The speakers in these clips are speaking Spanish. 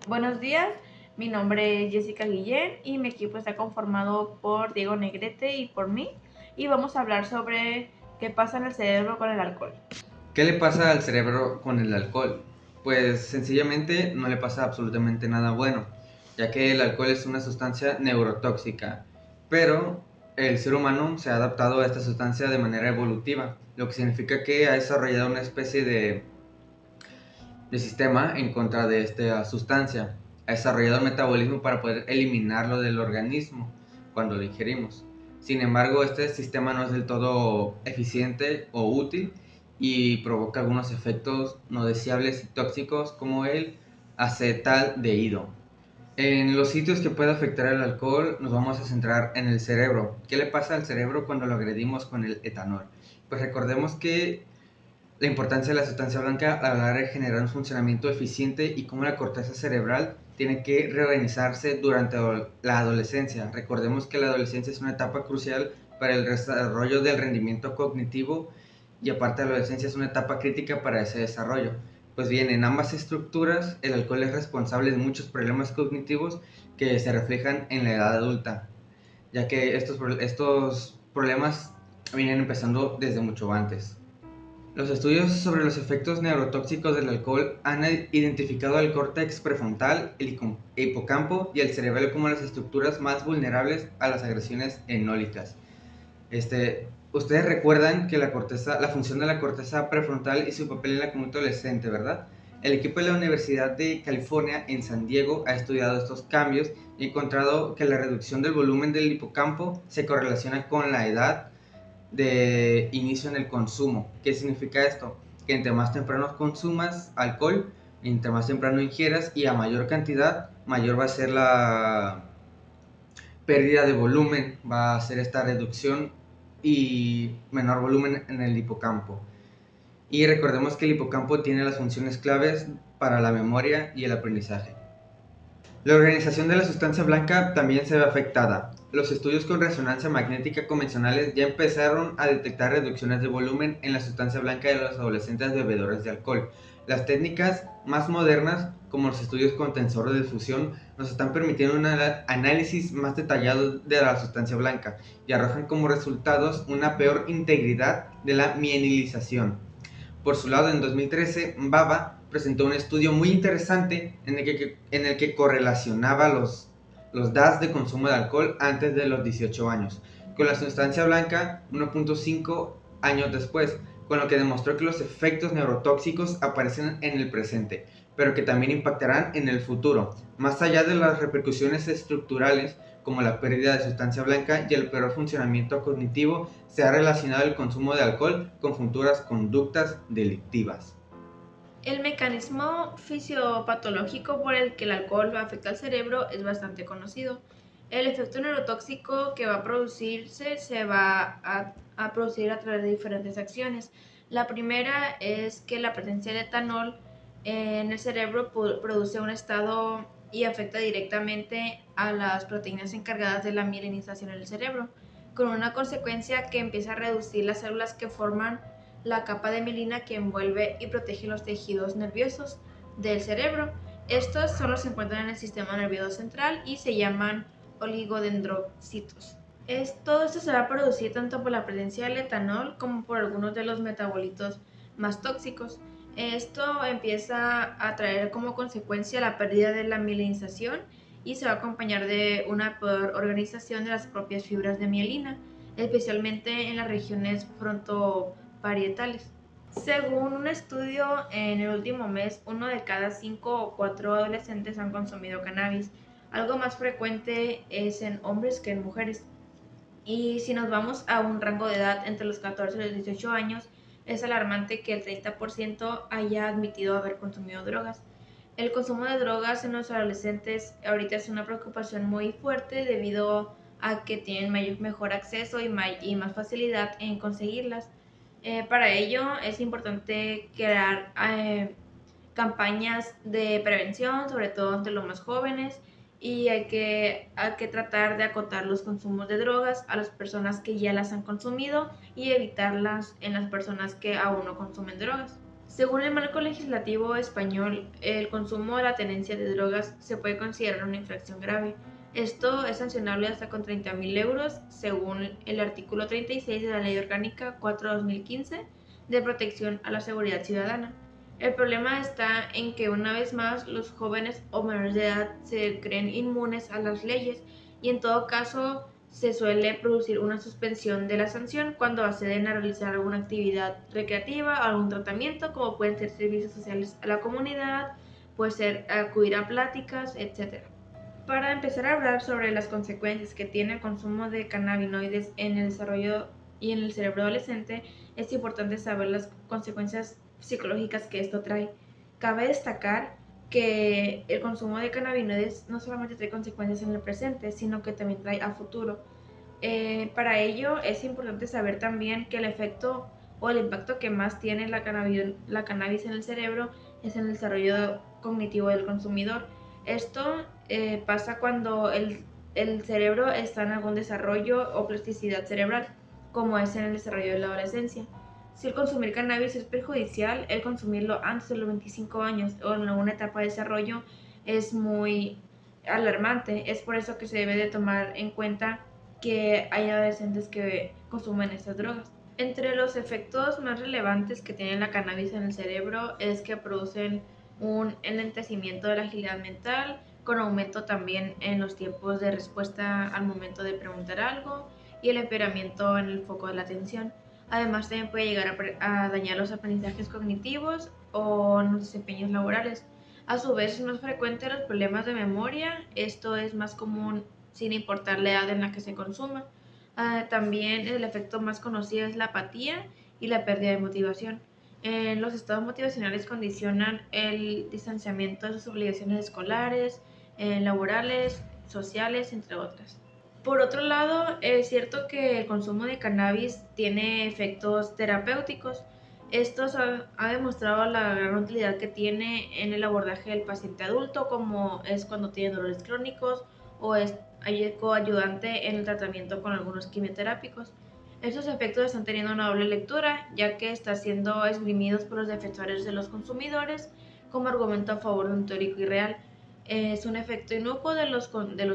Buenos días, mi nombre es Jessica Guillén y mi equipo está conformado por Diego Negrete y por mí, y vamos a hablar sobre qué pasa en el cerebro con el alcohol. ¿Qué le pasa al cerebro con el alcohol? Pues sencillamente no le pasa absolutamente nada bueno, ya que el alcohol es una sustancia neurotóxica, pero el ser humano se ha adaptado a esta sustancia de manera evolutiva, lo que significa que ha desarrollado una especie de sistema en contra de esta sustancia. Ha desarrollado un metabolismo para poder eliminarlo del organismo cuando lo ingerimos. Sin embargo, este sistema no es del todo eficiente o útil y provoca algunos efectos no deseables y tóxicos como el acetaldehído. En los sitios que puede afectar el alcohol nos vamos a centrar en el cerebro. ¿Qué le pasa al cerebro cuando lo agredimos con el etanol? Pues recordemos que la importancia de la sustancia blanca a la hora de generar un funcionamiento eficiente y cómo la corteza cerebral tiene que reorganizarse durante la adolescencia. Recordemos que la adolescencia es una etapa crucial para el desarrollo del rendimiento cognitivo y aparte la adolescencia es una etapa crítica para ese desarrollo. Pues bien, en ambas estructuras el alcohol es responsable de muchos problemas cognitivos que se reflejan en la edad adulta, ya que estos problemas vienen empezando desde mucho antes. Los estudios sobre los efectos neurotóxicos del alcohol han identificado al córtex prefrontal, el hipocampo y el cerebelo como las estructuras más vulnerables a las agresiones enólicas. Ustedes recuerdan que la función de la corteza prefrontal y su papel en la conducta adolescente, ¿verdad? El equipo de la Universidad de California en San Diego ha estudiado estos cambios y encontrado que la reducción del volumen del hipocampo se correlaciona con la edad de inicio en el consumo. ¿Qué significa esto? Que entre más temprano consumas alcohol, entre más temprano ingieras y a mayor cantidad, mayor va a ser la pérdida de volumen, va a ser esta reducción y menor volumen en el hipocampo. Y recordemos que el hipocampo tiene las funciones claves para la memoria y el aprendizaje. La organización de la sustancia blanca también se ve afectada. Los estudios con resonancia magnética convencionales ya empezaron a detectar reducciones de volumen en la sustancia blanca de los adolescentes bebedores de alcohol. Las técnicas más modernas, como los estudios con tensor de difusión, nos están permitiendo un análisis más detallado de la sustancia blanca y arrojan como resultados una peor integridad de la mielinización. Por su lado, en 2013, Baba presentó un estudio muy interesante en el que correlacionaba los DAS de consumo de alcohol antes de los 18 años con la sustancia blanca 1.5 años después, con lo que demostró que los efectos neurotóxicos aparecen en el presente, pero que también impactarán en el futuro, más allá de las repercusiones estructurales como la pérdida de sustancia blanca y el peor funcionamiento cognitivo. Se ha relacionado el consumo de alcohol con futuras conductas delictivas. El mecanismo fisiopatológico por el que el alcohol afecta al cerebro es bastante conocido. El efecto neurotóxico que va a producirse se va a producir a través de diferentes acciones. La primera es que la presencia de etanol en el cerebro produce un estado y afecta directamente a las proteínas encargadas de la mielinización en el cerebro, con una consecuencia que empieza a reducir las células que forman la capa de mielina que envuelve y protege los tejidos nerviosos del cerebro. Estos solo se encuentran en el sistema nervioso central y se llaman oligodendrocitos. Todo esto se va a producir tanto por la presencia del etanol como por algunos de los metabolitos más tóxicos. Esto empieza a traer como consecuencia la pérdida de la mielinización y se va a acompañar de una peor organización de las propias fibras de mielina, especialmente en las regiones frontoparietales. Según un estudio, en el último mes, 1 de cada 5 o 4 adolescentes han consumido cannabis. Algo más frecuente es en hombres que en mujeres. Y si nos vamos a un rango de edad entre los 14 y los 18 años, es alarmante que el 30% haya admitido haber consumido drogas. El consumo de drogas en los adolescentes ahorita es una preocupación muy fuerte debido a que tienen mejor acceso y más facilidad en conseguirlas. Para ello es importante crear campañas de prevención, sobre todo entre los más jóvenes, y hay que tratar de acotar los consumos de drogas a las personas que ya las han consumido y evitarlas en las personas que aún no consumen drogas. Según el marco legislativo español, el consumo o la tenencia de drogas se puede considerar una infracción grave. Esto es sancionable hasta con 30.000 euros, según el artículo 36 de la Ley Orgánica 4/2015 de protección a la seguridad ciudadana. El problema está en que una vez más los jóvenes o menores de edad se creen inmunes a las leyes y en todo caso se suele producir una suspensión de la sanción cuando acceden a realizar alguna actividad recreativa o algún tratamiento, como pueden ser servicios sociales a la comunidad, puede ser acudir a pláticas, etc. Para empezar a hablar sobre las consecuencias que tiene el consumo de cannabinoides en el desarrollo y en el cerebro adolescente, es importante saber las consecuencias psicológicas que esto trae. Cabe destacar que el consumo de cannabinoides no solamente trae consecuencias en el presente, sino que también trae a futuro. Para ello es importante saber también que el efecto o el impacto que más tiene la cannabis en el cerebro es en el desarrollo cognitivo del consumidor. Esto pasa cuando el cerebro está en algún desarrollo o plasticidad cerebral, como es en el desarrollo de la adolescencia. Si el consumir cannabis es perjudicial, el consumirlo antes de los 25 años o en alguna etapa de desarrollo es muy alarmante. Es por eso que se debe de tomar en cuenta que hay adolescentes que consumen estas drogas. Entre los efectos más relevantes que tiene la cannabis en el cerebro es que producen un enlentecimiento de la agilidad mental, con aumento también en los tiempos de respuesta al momento de preguntar algo y el empeoramiento en el foco de la atención. Además, también puede llegar a dañar los aprendizajes cognitivos o los desempeños laborales. A su vez, es más frecuente los problemas de memoria. Esto es más común sin importar la edad en la que se consuma. También el efecto más conocido es la apatía y la pérdida de motivación. Los estados motivacionales condicionan el distanciamiento de sus obligaciones escolares, laborales, sociales, entre otras. Por otro lado, es cierto que el consumo de cannabis tiene efectos terapéuticos. Esto ha demostrado la gran utilidad que tiene en el abordaje del paciente adulto, como es cuando tiene dolores crónicos o es coayudante en el tratamiento con algunos quimioterápicos. Estos efectos están teniendo una doble lectura, ya que están siendo esgrimidos por los defensores de los consumidores como argumento a favor de un teórico irreal. Es un efecto inocuo de los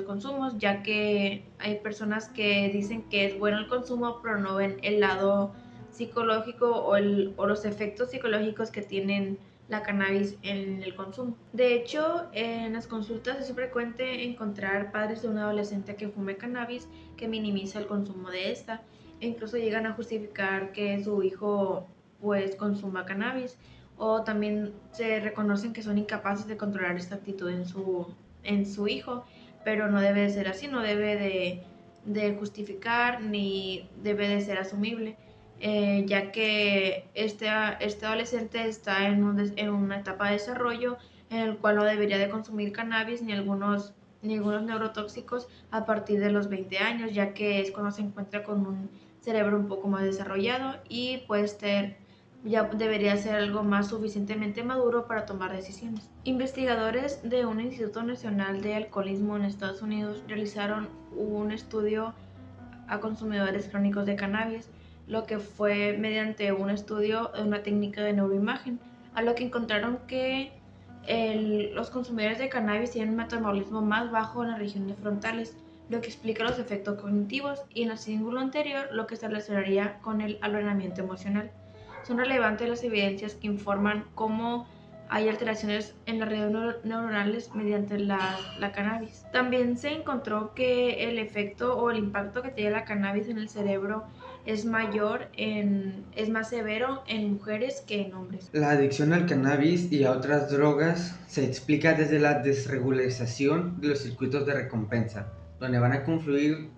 consumos, ya que hay personas que dicen que es bueno el consumo, pero no ven el lado psicológico o los efectos psicológicos que tienen la cannabis en el consumo. De hecho, en las consultas es frecuente encontrar padres de un adolescente que fume cannabis que minimiza el consumo de esta e incluso llegan a justificar que su hijo pues consuma cannabis, o también se reconocen que son incapaces de controlar esta actitud en su hijo, pero no debe de ser así, no debe de justificar ni debe de ser asumible, ya que este adolescente está en una etapa de desarrollo en el cual no debería de consumir cannabis ni algunos neurotóxicos a partir de los 20 años, ya que es cuando se encuentra con un cerebro un poco más desarrollado y puede ser ya debería ser algo más suficientemente maduro para tomar decisiones. Investigadores de un Instituto Nacional de Alcoholismo en Estados Unidos realizaron un estudio a consumidores crónicos de cannabis, lo que fue mediante un estudio de una técnica de neuroimagen, a lo que encontraron que los consumidores de cannabis tienen un metabolismo más bajo en las regiones frontales, lo que explica los efectos cognitivos, y en el símbolo anterior lo que se relacionaría con el alojamiento emocional. Son relevantes las evidencias que informan cómo hay alteraciones en las redes neuronales mediante la cannabis. También se encontró que el efecto o el impacto que tiene la cannabis en el cerebro es más severo en mujeres que en hombres. La adicción al cannabis y a otras drogas se explica desde la desregularización de los circuitos de recompensa, donde van a confluir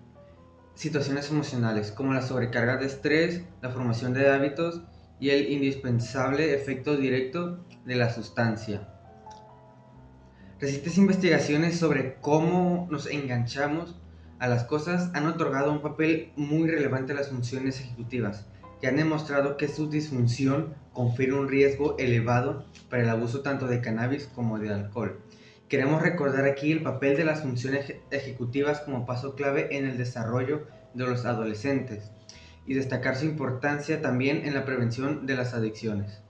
situaciones emocionales como la sobrecarga de estrés, la formación de hábitos y el indispensable efecto directo de la sustancia. Recientes investigaciones sobre cómo nos enganchamos a las cosas han otorgado un papel muy relevante a las funciones ejecutivas y han demostrado que su disfunción confiere un riesgo elevado para el abuso tanto de cannabis como de alcohol. Queremos recordar aquí el papel de las funciones ejecutivas como paso clave en el desarrollo de los adolescentes y destacar su importancia también en la prevención de las adicciones.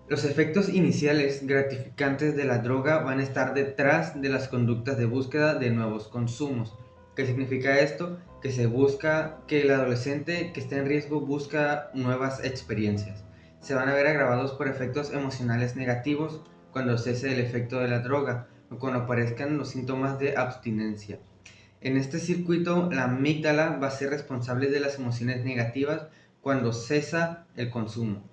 Los efectos iniciales gratificantes de la droga van a estar detrás de las conductas de búsqueda de nuevos consumos. ¿Qué significa esto? Que se busca que el adolescente que esté en riesgo busca nuevas experiencias. Se van a ver agravados por efectos emocionales negativos cuando cese el efecto de la droga o cuando aparezcan los síntomas de abstinencia. En este circuito, la amígdala va a ser responsable de las emociones negativas cuando cesa el consumo.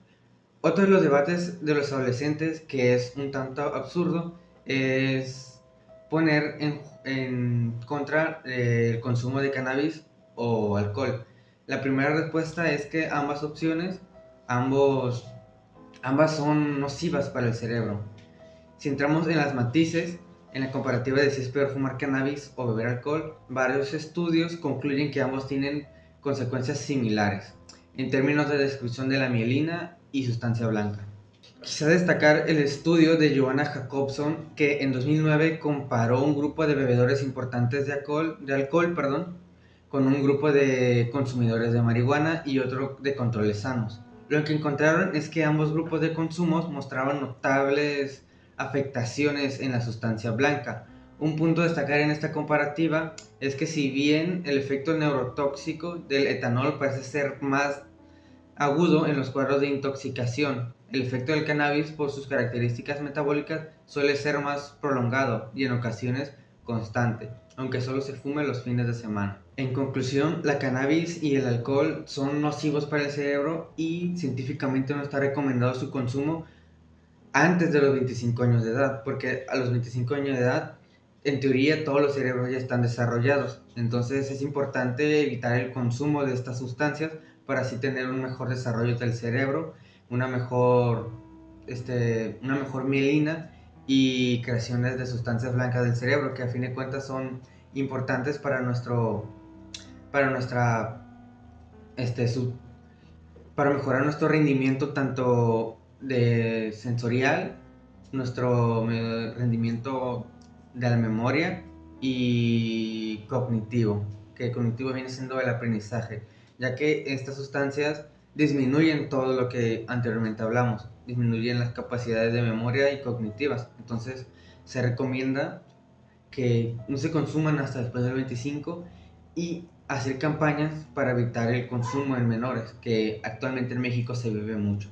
Otro de los debates de los adolescentes, que es un tanto absurdo, es poner en contra el consumo de cannabis o alcohol. La primera respuesta es que ambas opciones, ambas son nocivas para el cerebro. Si entramos en las matices, en la comparativa de si es peor fumar cannabis o beber alcohol, varios estudios concluyen que ambos tienen consecuencias similares en términos de destrucción de la mielina y sustancia blanca. Quizá destacar el estudio de Joanna Jacobson, que en 2009 comparó un grupo de bebedores importantes de alcohol, con un grupo de consumidores de marihuana y otro de controles sanos. Lo que encontraron es que ambos grupos de consumos mostraban notables afectaciones en la sustancia blanca. Un punto a destacar en esta comparativa es que si bien el efecto neurotóxico del etanol parece ser más agudo en los cuadros de intoxicación, el efecto del cannabis por sus características metabólicas suele ser más prolongado y en ocasiones constante, aunque solo se fume los fines de semana. En conclusión, la cannabis y el alcohol son nocivos para el cerebro y científicamente no está recomendado su consumo antes de los 25 años de edad, porque a los 25 años de edad, en teoría, todos los cerebros ya están desarrollados. Entonces es importante evitar el consumo de estas sustancias para así tener un mejor desarrollo del cerebro, una mejor, una mejor mielina y creaciones de sustancias blancas del cerebro, que a fin de cuentas son importantes para nuestra, para mejorar nuestro rendimiento tanto de sensorial, nuestro rendimiento de la memoria y cognitivo, que cognitivo viene siendo el aprendizaje, ya que estas sustancias disminuyen todo lo que anteriormente hablamos, disminuyen las capacidades de memoria y cognitivas. Entonces se recomienda que no se consuman hasta después del 25 y hacer campañas para evitar el consumo en menores, que actualmente en México se vive mucho.